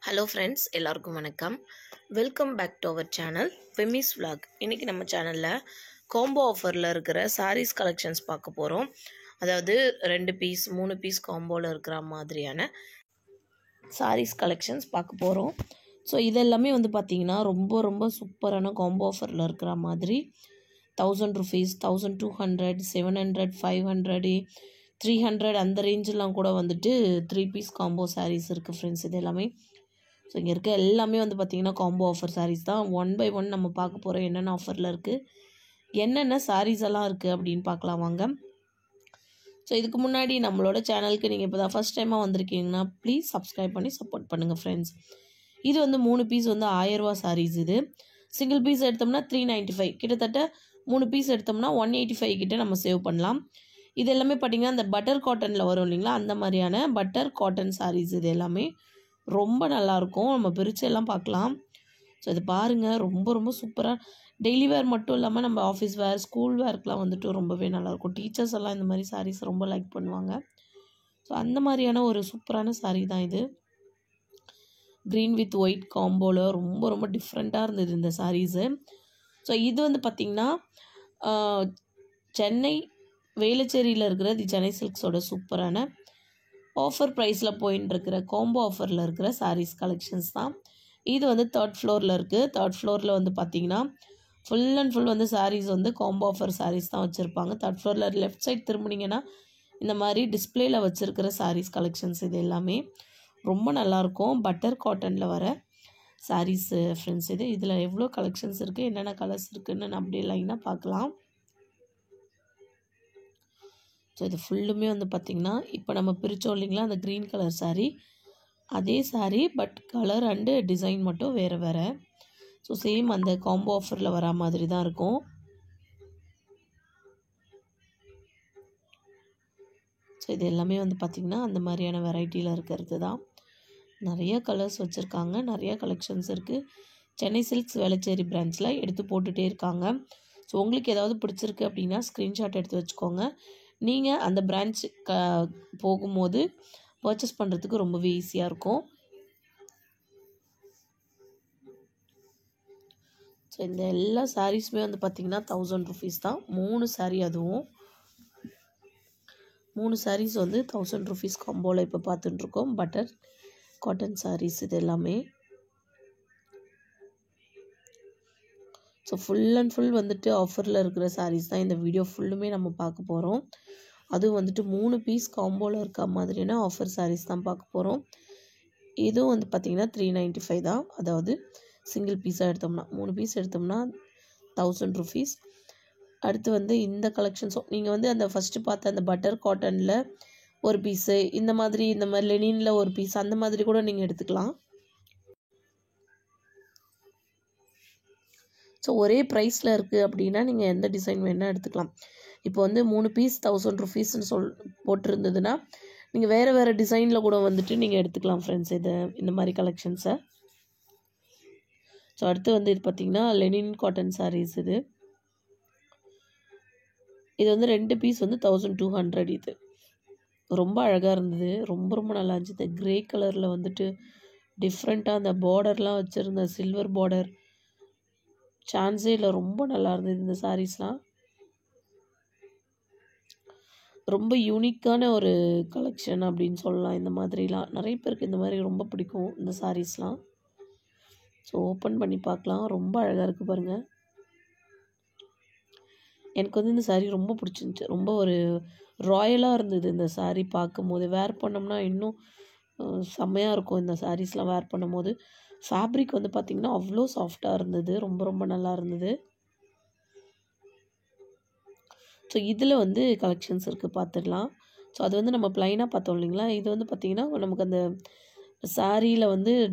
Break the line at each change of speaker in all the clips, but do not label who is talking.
Hello friends, எல்லாருக்கும் வணக்கம். Welcome back to our channel ஃபெமிஸ் vlog. இன்றைக்கி நம்ம சேனலில் காம்போ ஆஃபரில் இருக்கிற சாரீஸ் கலெக்ஷன்ஸ் பார்க்க போகிறோம். அதாவது 2 பீஸ் 3 பீஸ் காம்போவில் இருக்கிற மாதிரியான சாரீஸ் கலெக்ஷன்ஸ் பார்க்க போகிறோம். ஸோ இதெல்லாமே பார்த்திங்கன்னா ரொம்ப ரொம்ப சூப்பரான காம்போ ஆஃபரில் இருக்கிற மாதிரி 1000 rupees, 1200, 700, 500, 300 அந்த ரேஞ்செலாம் கூட 3 பீஸ் காம்போ சாரீஸ் இருக்குது ஃப்ரெண்ட்ஸ். இது எல்லாமே ஸோ இங்கே இருக்க எல்லாமே பார்த்திங்கன்னா காம்போ ஆஃபர் சாரீஸ் தான். ஒன் பை ஒன் நம்ம பார்க்க போகிறோம் என்னென்ன ஆஃபரில் இருக்குது, என்னென்ன சாரீஸ் எல்லாம் இருக்குது அப்படின்னு பார்க்கலாம் வாங்க. ஸோ இதுக்கு முன்னாடி நம்மளோட சேனலுக்கு நீங்கள் இப்போ தான் ஃபஸ்ட் டைமாக வந்திருக்கீங்கன்னா ப்ளீஸ் சப்ஸ்கிரைப் பண்ணி சப்போர்ட் பண்ணுங்கள் ஃப்ரெண்ட்ஸ். இது 3 பீஸ் 1000 ரூபா சாரீஸ். இது சிங்கிள் பீஸ் எடுத்தோம்னா 395, கிட்டத்தட்ட 3 பீஸ் எடுத்தோம்னா 185 கிட்ட நம்ம சேவ் பண்ணலாம். இது எல்லாமே பார்த்திங்கன்னா அந்த பட்டர் காட்டனில் வரும் இல்லைங்களா, அந்த மாதிரியான பட்டர் காட்டன் சாரீஸ். இது எல்லாமே ரொம்ப நல்லாயிருக்கும். நம்ம பிரித்து எல்லாம் பார்க்கலாம். ஸோ இது பாருங்கள், ரொம்ப ரொம்ப சூப்பராக டெய்லி வேர் மட்டும் இல்லாமல் நம்ம ஆஃபீஸ் வேர், ஸ்கூல் வேர்க்கெலாம் ரொம்பவே நல்லாயிருக்கும். டீச்சர்ஸ் எல்லாம் இந்த மாதிரி சாரீஸ் ரொம்ப லைக் பண்ணுவாங்க. ஸோ அந்த மாதிரியான ஒரு சூப்பரான சாரீ தான் இது. க்ரீன் வித் ஒயிட் காம்போவில் ரொம்ப ரொம்ப டிஃப்ரெண்ட்டாக இருந்தது இந்த சாரீஸு. ஸோ இது பார்த்திங்கன்னா சென்னை வேளச்சேரியில் இருக்கிற தி சென்னை சில்க்ஸோட சூப்பரான ஆஃபர் ப்ரைஸில் போயின்னு இருக்கிற காம்போ ஆஃபரில் இருக்கிற சாரீஸ் கலெக்ஷன்ஸ் தான். இது 3rd ஃப்ளோரில் இருக்குது. 3rd ஃப்ளோரில் பார்த்திங்கன்னா full and full sarees combo offer sarees தான் வச்சுருப்பாங்க. 3rd ஃப்ளோரில் லெஃப்ட் சைட் திரும்பினீங்கன்னா இந்த மாதிரி டிஸ்பிளேயில் வச்சுருக்கிற சாரீஸ் கலெக்ஷன்ஸ் இது எல்லாமே ரொம்ப நல்லாயிருக்கும். பட்டர் காட்டனில் வர சாரீஸு ஃப்ரெண்ட்ஸ். இதில் எவ்வளோ கலெக்ஷன்ஸ் இருக்குது, என்னென்ன கலர்ஸ் இருக்குதுன்னு நான் அப்படியே லைனாக பார்க்கலாம். ஸோ இது ஃபுல்லுமே பார்த்திங்கன்னா இப்போ நம்ம பிரித்தோம் இல்லைங்களா, அந்த க்ரீன் கலர் சாரீ, அதே sari but colour and design மட்டும் வேறு வேறு. ஸோ சேம் அந்த காம்போ ஆஃபரில் வரா மாதிரி தான் இருக்கும். ஸோ இது எல்லாமே பார்த்திங்கன்னா அந்த மாதிரியான வெரைட்டியில் இருக்கிறது தான். நிறைய கலர்ஸ் வச்சுருக்காங்க, நிறைய கலெக்ஷன்ஸ் இருக்குது. சென்னை சில்க்ஸ் வேளச்சேரி பிரான்ச்சில் எடுத்து போட்டுகிட்டே இருக்காங்க. ஸோ உங்களுக்கு ஏதாவது பிடிச்சிருக்கு அப்படின்னா ஸ்க்ரீன்ஷாட் எடுத்து வச்சுக்கோங்க. நீங்கள் அந்த பிரான்ச் போகும்போது பர்ச்சேஸ் பண்ணுறதுக்கு ரொம்பவே ஈஸியாக இருக்கும். ஸோ இந்த எல்லா சாரீஸுமே பார்த்திங்கன்னா 1000 rupees தான். 3 சாரீ, அதுவும் 3 சாரீஸ் 1000 rupees காம்போவில் இப்போ பார்த்துட்டுருக்கோம். பட்டர் காட்டன் சாரீஸ் இது எல்லாமே. ஸோ ஃபுல் அண்ட் ஃபுல் ஆஃபரில் இருக்கிற சாரீஸ் தான் இந்த வீடியோ ஃபுல்லுமே நம்ம பார்க்க போகிறோம். அதுவும் 3 பீஸ் காம்போவில் இருக்க மாதிரியான ஆஃபர் சாரீஸ் தான் பார்க்க போகிறோம். இதுவும் பார்த்திங்கன்னா 395 தான். அதாவது சிங்கிள் பீஸாக எடுத்தோம்னா 3 பீஸ் எடுத்தோம்னா 1000 rupees. அடுத்து இந்த கலெக்ஷன்ஸும் நீங்கள் அந்த ஃபஸ்ட்டு பார்த்த அந்த பட்டர் காட்டனில் ஒரு பீஸு, இந்த மாதிரி லெனினில் ஒரு பீஸ், அந்த மாதிரி கூட நீங்கள் எடுத்துக்கலாம். ஸோ ஒரே ப்ரைஸில் இருக்குது அப்படின்னா நீங்கள் எந்த டிசைன் வேணால் எடுத்துக்கலாம். இப்போ 3 பீஸ் 1000 rupeesன்னு போட்டிருந்ததுன்னா நீங்கள் வேறு வேறு டிசைனில் கூட நீங்கள் எடுத்துக்கலாம் ஃப்ரெண்ட்ஸ். இந்த மாதிரி கலெக்ஷன்ஸை. ஸோ அடுத்து இது பார்த்திங்கன்னா லெனின் காட்டன் சாரீஸ். இது 2 பீஸ் 1200. இது ரொம்ப அழகாக இருந்தது, ரொம்ப ரொம்ப நல்லா இருந்துச்சு. இந்த க்ரே கலரில் டிஃப்ரெண்ட்டாக அந்த பார்டர்லாம் வச்சுருந்த சில்வர் பார்டர் சான்ஸே இல்லை, ரொம்ப நல்லா இருந்தது. இந்த சாரீஸ்லாம் ரொம்ப யூனிக்கான ஒரு கலெக்ஷன் அப்படின்னு சொல்லலாம். இந்த மாதிரிலாம் நிறைய பேருக்கு இந்த மாதிரி ரொம்ப பிடிக்கும் இந்த சாரீஸ்லாம். ஸோ ஓப்பன் பண்ணி பார்க்கலாம். ரொம்ப அழகாக இருக்குது பாருங்கள். எனக்கு இந்த சாரீ ரொம்ப பிடிச்சிருந்துச்சி. ரொம்ப ஒரு ராயலாக இருந்தது இந்த சாரீ பார்க்கும்போது. வேர் பண்ணோம்னா இன்னும் செம்மையாக இருக்கும் இந்த சாரீஸ்லாம் வேர் பண்ணும்போது. ஃபேப்ரிக் பார்த்திங்கன்னா அவ்வளோ சாஃப்டாக இருந்தது, ரொம்ப ரொம்ப நல்லா இருந்தது. ஸோ இதில் கலெக்ஷன்ஸ் இருக்குது, பார்த்துடலாம். ஸோ அது நம்ம ப்ளைனாக பார்த்தோம் இல்லைங்களா. இது பார்த்திங்கன்னா நமக்கு அந்த சாரியில்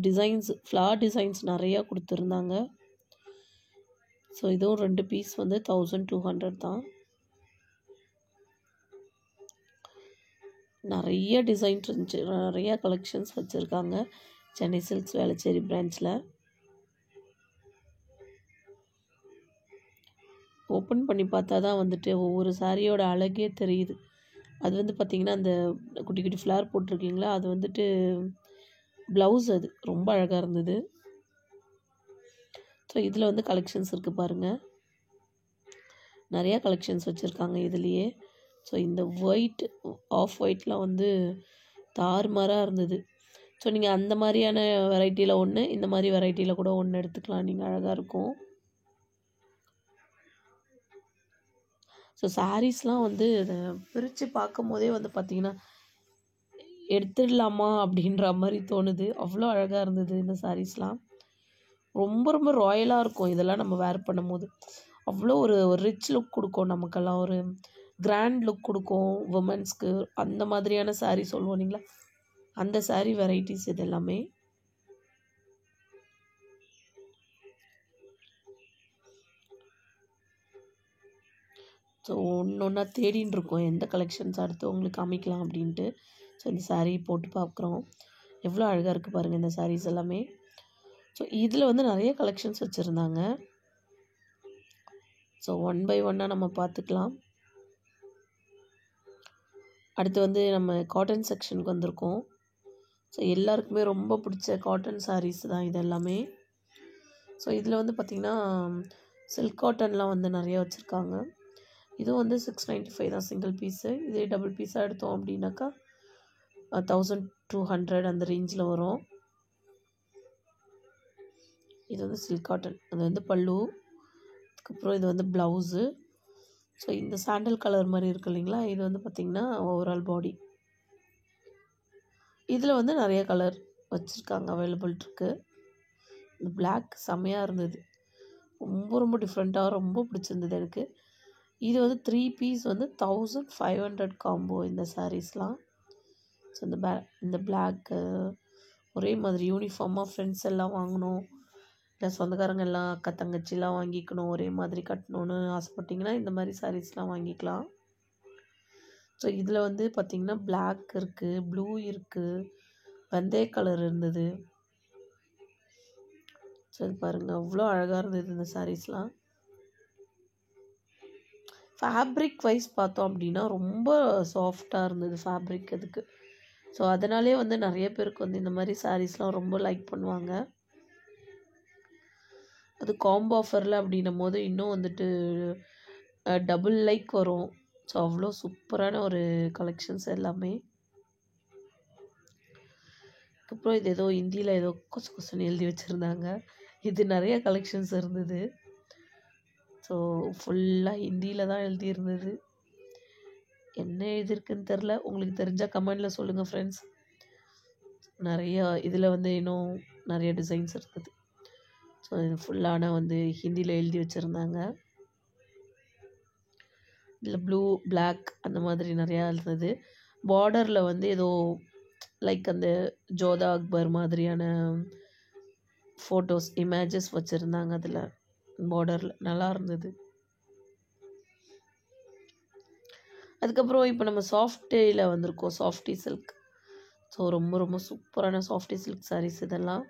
டிசைன்ஸ், ஃப்ளார் டிசைன்ஸ் நிறையா கொடுத்துருந்தாங்க. ஸோ இதுவும் 2 பீஸ் 1200 தான். நிறைய டிசைன்ஸ் இருந்துச்சு, நிறைய கலெக்ஷன்ஸ் வச்சுருக்காங்க சென்னை சில்க்ஸ் வேளச்சேரி பிரான்ச்சில். ஓப்பன் பண்ணி பார்த்தா தான் ஒவ்வொரு சாரியோட அழகே தெரியுது. அது பார்த்திங்கன்னா அந்த குட்டி குட்டி ஃப்ளார் போட்டிருக்கீங்களா, அது ப்ளவுஸ் அது ரொம்ப அழகாக இருந்தது. ஸோ இதில் வந்து கலெக்ஷன்ஸ் இருக்குது பாருங்கள், நிறையா கலெக்ஷன்ஸ் வச்சுருக்காங்க இதுலேயே. ஸோ இந்த ஆஃப் ஒயிட்லாம் வந்து தாறுமாறாக இருந்தது. ஸோ நீங்கள் அந்த மாதிரியான வெரைட்டியில் ஒன்று, இந்த மாதிரி வெரைட்டியில் கூட ஒன்று எடுத்துக்கலாம், நீங்கள் அழகாக இருக்கும். ஸோ சாரீஸ்லாம் வந்து இதை பிரித்து பார்க்கும் போதே வந்து பார்த்திங்கன்னா எடுத்துடலாமா அப்படின்ற மாதிரி தோணுது. அவ்வளோ அழகாக இருந்தது இந்த சாரீஸ்லாம். ரொம்ப ரொம்ப ராயலாக இருக்கும் இதெல்லாம் நம்ம வேர் பண்ணும்போது. அவ்வளோ ஒரு ரிச் லுக் கொடுக்கும், நமக்கெல்லாம் ஒரு கிராண்ட் லுக் கொடுக்கும் உமன்ஸ்க்கு. அந்த மாதிரியான சாரீ சொல்லுவோம் இல்லைங்களா, அந்த சாரீ வெரைட்டிஸ் இது எல்லாமே. ஸோ ஒன்று ஒன்றா தேடின்னு இருக்கோம் எந்த கலெக்ஷன்ஸ் அடுத்து உங்களுக்கு காமிக்கலாம் அப்படின்ட்டு. ஸோ இந்த சாரீ போட்டு பார்க்குறோம். எவ்வளோ அழகாக இருக்குது பாருங்கள் இந்த சாரீஸ் எல்லாமே. ஸோ இதில் வந்து நிறைய கலெக்ஷன்ஸ் வச்சுருந்தாங்க. ஸோ ஒன் பை ஒன்னாக நம்ம பார்த்துக்கலாம். அடுத்து வந்து நம்ம காட்டன் செக்ஷனுக்கு வந்திருக்கோம். ஸோ எல்லாருக்குமே ரொம்ப பிடிச்ச காட்டன் சாரீஸ் தான் இது எல்லாமே. ஸோ இதில் வந்து பார்த்திங்கன்னா சில்க் காட்டன்லாம் வந்து நிறையா வச்சுருக்காங்க. இதுவும் வந்து 695 தான் சிங்கிள் பீஸு. இதே டபுள் பீஸாக எடுத்தோம் அப்படின்னாக்கா 1200 அந்த ரேஞ்சில் வரும். இது வந்து சில்க் காட்டன், அது வந்து பல்லு, அதுக்கப்புறம் இது வந்து ப்ளவுஸு. ஸோ இந்த சாண்டல் கலர் மாதிரி இருக்கு இல்லைங்களா, இது வந்து பார்த்திங்கன்னா ஓவரால் பாடி. இதில் வந்து நிறைய கலர் வச்சுருக்காங்க, அவைலபிள் இருக்குது. இந்த பிளாக் செம்மையாக இருந்தது, ரொம்ப ரொம்ப டிஃப்ரெண்ட்டாக ரொம்ப பிடிச்சிருந்தது எனக்கு. இது வந்து 3 பீஸ் வந்து 1500 காம்போ இந்த சாரீஸ்லாம். ஸோ இந்த பிளாக்கு ஒரே மாதிரி யூனிஃபார்மாக ஃப்ரெண்ட்ஸ் எல்லாம் வாங்கணும், இல்லை சொந்தக்காரங்க எல்லாம் அக்கா தங்கச்சிலாம் வாங்கிக்கணும், ஒரே மாதிரி கட்டணுன்னு ஆசைப்பட்டிங்கன்னா இந்த மாதிரி சாரீஸ்லாம் வாங்கிக்கலாம். ஸோ இதில் வந்து பார்த்திங்கன்னா பிளாக் இருக்குது, ப்ளூ இருக்குது, வெந்தய கலர் இருந்தது. ஸோ இது பாருங்கள் அவ்வளோ அழகாக இருந்தது இந்த சாரீஸ்லாம். ஃபேப்ரிக் வைஸ் பார்த்தோம் அப்படின்னா ரொம்ப சாஃப்டாக இருந்தது ஃபேப்ரிக் அதுக்கு. ஸோ அதனாலே வந்து நிறைய பேருக்கு வந்து இந்த மாதிரி சாரீஸ்லாம் ரொம்ப லைக் பண்ணுவாங்க. அது காம்போ ஆஃபரில் அப்படின்னும் போது இன்னும் வந்துட்டு டபுள் லைக் வரும். ஸோ அவ்வளோ சூப்பரான ஒரு கலெக்ஷன்ஸ் எல்லாமே. அதுக்கப்புறம் இது ஏதோ ஹிந்தியில் ஏதோ கொசன்னு எழுதி வச்சுருந்தாங்க. இது நிறைய கலெக்ஷன்ஸ் இருந்தது. ஸோ ஃபுல்லாக ஹிந்தியில் தான் எழுதியிருந்தது. என்ன எழுதியிருக்குன்னு தெரில, உங்களுக்கு தெரிஞ்சால் கமெண்டில் சொல்லுங்கள் ஃப்ரெண்ட்ஸ். நிறையா இதில் வந்து இன்னும் நிறைய டிசைன்ஸ் இருக்குது. ஸோ இது ஃபுல்லான வந்து ஹிந்தியில் எழுதி வச்சுருந்தாங்க. இதில் ப்ளூ பிளாக் அந்த மாதிரி நிறையா இருந்தது. பார்டரில் வந்து ஏதோ லைக் அந்த ஜோதா அக்பர் மாதிரியான ஃபோட்டோஸ் இமேஜஸ் வச்சுருந்தாங்க அதில் பார்டரில், நல்லா இருந்தது. அதுக்கப்புறம் இப்போ நம்ம சாஃப்டியில் வந்திருக்கோம், சாஃப்டி சில்க். ஸோ ரொம்ப ரொம்ப சூப்பரான சாஃப்டி சில்க் சாரீஸ் இதெல்லாம்.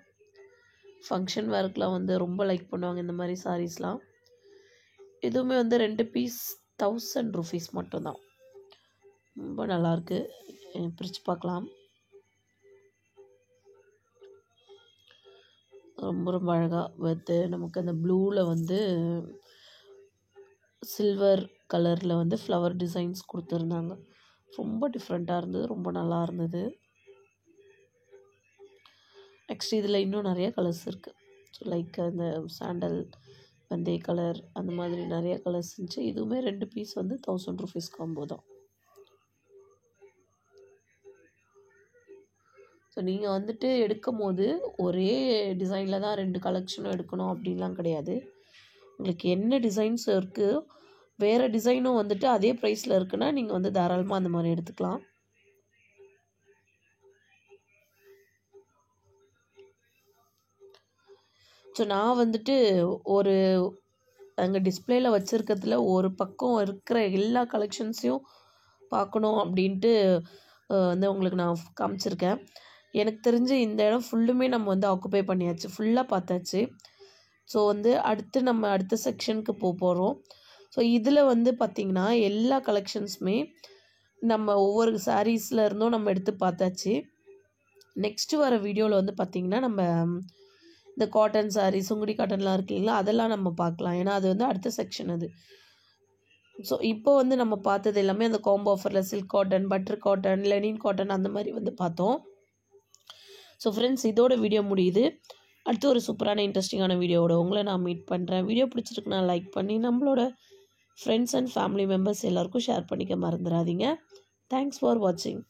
ஃபங்க்ஷன் வேர்க்கெலாம் வந்து ரொம்ப லைக் பண்ணுவாங்க இந்த மாதிரி சாரீஸ்லாம். இதுவுமே வந்து 2 பீஸ் 1000 rupees மட்டும்தான். ரொம்ப நல்லாயிருக்கு, பிரித்து பார்க்கலாம். ரொம்ப ரொம்ப அழகாக வித்து நமக்கு அந்த ப்ளூவில் வந்து சில்வர் கலரில் வந்து ஃப்ளவர் டிசைன்ஸ் கொடுத்துருந்தாங்க. ரொம்ப டிஃப்ரெண்ட்டாக இருந்தது, ரொம்ப நல்லா இருந்தது. நெக்ஸ்ட் இதில் இன்னும் நிறைய கலர்ஸ் இருக்குது. ஸோ லைக் அந்த சாண்டல், வெந்தய கலர், அந்த மாதிரி நிறைய கலர்ஸ் இருந்துச்சு. இதுவுமே 2 பீஸ் வந்து 1000 rupees காம்போ தான். ஸோ நீங்கள் வந்துட்டு எடுக்கும் போது ஒரே டிசைனில் தான் 2 கலெக்ஷனும் எடுக்கணும் அப்படின்லாம் கிடையாது. உங்களுக்கு என்ன டிசைன்ஸ் இருக்குது, வேறு டிசைனும் வந்துட்டு அதே ப்ரைஸில் இருக்குன்னா நீங்கள் வந்து தாராளமாக அந்த மாதிரி எடுத்துக்கலாம். ஸோ நான் வந்துட்டு ஒரு அங்கே டிஸ்பிளேயில் வச்சுருக்கிறதுல ஒரு பக்கம் இருக்கிற எல்லா கலெக்ஷன்ஸையும் பார்க்கணும் அப்படின்ட்டு வந்து உங்களுக்கு நான் காமிச்சிருக்கேன். எனக்கு தெரிஞ்சு இந்த இடம் ஃபுல்லுமே நம்ம வந்து ஆக்குப்பை பண்ணியாச்சு, ஃபுல்லாக பார்த்தாச்சு. ஸோ வந்து அடுத்த செக்ஷனுக்கு போகிறோம். ஸோ இதில் வந்து பார்த்திங்கன்னா எல்லா கலெக்ஷன்ஸுமே நம்ம ஒவ்வொரு சாரீஸில் இருந்தும் நம்ம எடுத்து பார்த்தாச்சு. நெக்ஸ்ட்டு வர வீடியோவில் வந்து பார்த்திங்கன்னா நம்ம இந்த காட்டன் சாரீ சுங்குடி காட்டன்லாம் இருக்கு இல்லைங்களா, அதெல்லாம் நம்ம பார்க்கலாம். ஏன்னா அது வந்து அடுத்த செக்ஷன் அது. ஸோ இப்போ வந்து நம்ம பார்த்தது எல்லாமே அந்த காம்போ ஆஃபரில் silk cotton, butter cotton, Lenin cotton அந்த மாதிரி வந்து பார்த்தோம். ஸோ ஃப்ரெண்ட்ஸ், இதோட வீடியோ முடியுது. அடுத்து ஒரு சூப்பரான இன்ட்ரெஸ்டிங்கான வீடியோவோட உங்களை நான் மீட் பண்ணுறேன். வீடியோ பிடிச்சிருக்குன்னா லைக் பண்ணி நம்மளோட ஃப்ரெண்ட்ஸ் அண்ட் ஃபேமிலி மெம்பர்ஸ் எல்லாருக்கும் ஷேர் பண்ணிக்க மறந்துடாதீங்க. தேங்க்ஸ் ஃபார் வாட்சிங்.